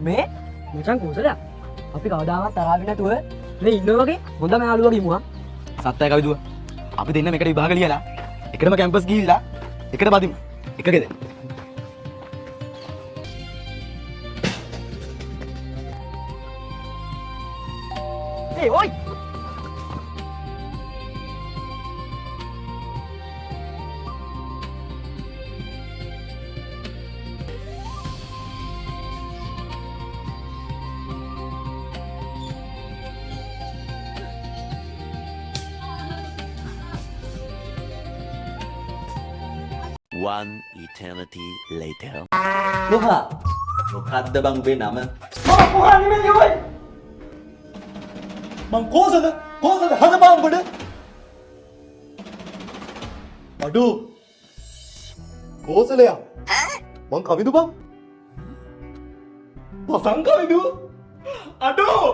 මේ මචං කුසලයක්. අපි කවදාවත් තරහ වෙන්නේ නැතුව මේ ඉන්නවා වගේ හොඳම යාළුවා ගිමුවා. සත්තයි කවිදුව. අපි දෙන්න මේකට විභාග ලියලා එකටම කැම්පස් ගිහිල්ලා එකට බදිමු. එකකද? ඒ ඔයි. One eternity later. කොහා? මොකද්ද බං උඹේ නම? මම කොහා නෙමෙයි ඔයි. මං කෝසල හදපන් උඹට. අඩෝ. කෝසලයා. මං කවිදු බං. පසං කවිදු. අඩෝ.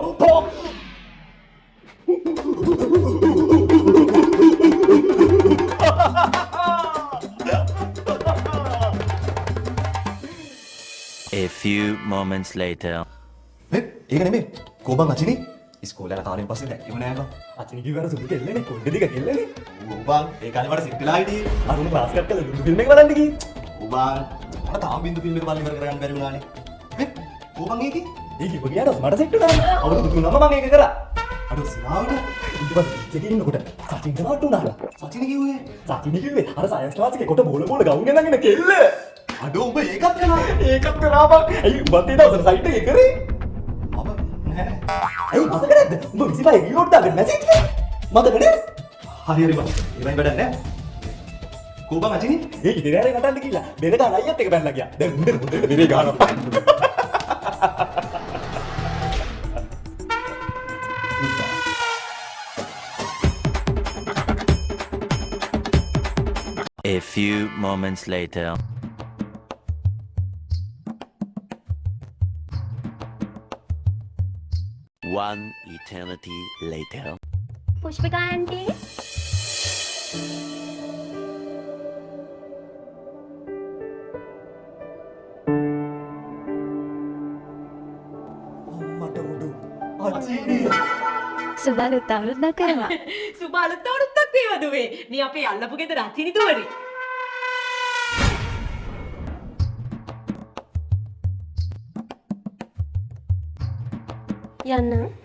A few moments later. ඒක නෙමෙයි. කොබන් අචිනි ඉස්කෝලේ යන කාලෙන් පස්සේ දැක්කම නෑ බං. අචිනි කිව්වර සුදු කෙල්ලනේ කොණ්ඩේ දිග කෙල්ලනේ. ඌ බං ඒ කාලේ මට සිත් වෙලා හිටියේ. අරුණ ක්ලාස් කට් කරලා ලුඩු ෆිල්ම් එක බලන්න ගිහින්. ඌ බං මට තාම බින්දු ෆිල්ම් එක බලන්න ඉවර කරගන්න බැරි වුණානේ. කොබන් ඒකේ? ඒකේ ගියාට මට සෙට් වුණා. අවුරුදු 3ම මම ඒක කරා. අර සිනාවට ඊට පස්සේ ඉච්චේ ඉන්නකොට සචින් කරාට උනාලා. සචින් කිව්වේ අර සයන්ස් ක්ලාස් එකේ කොට බෝල ගවුම් ගෙනගෙන කෙල්ල. අඩෝ උඹ ඒකත් කරා. ඒකත් කරා බං. ඇයි උඹත් ඒ දවස්වල සයිට් එකේ කරේ? මම නෑ. ඇයි මතක නැද්ද? උඹ 25 ඊලෝඩ් දාගෙන මැසේජ් එකේ. මතක නෑ? හරි බං. ඒවයින් වැඩක් නෑ. කොබන් අචිනි? ඒ ඉතිරෑරේ නටන්න ගිහලා බෙර ගන්න අයියත් එක බැනලා ගියා. දැන් උන්දේ බෙරේ ගන්නවා. A few moments later. One eternity later. Pushpika aunty. මට උඩු අචිනි සුබලුත් අවුරුද්දක් කරනවා. සුබාලුත් අවුරුද්දක් වේවද වේ. මේ අපේ අල්ලපු ගෙදර අතිනි දුවනේ. යන්න.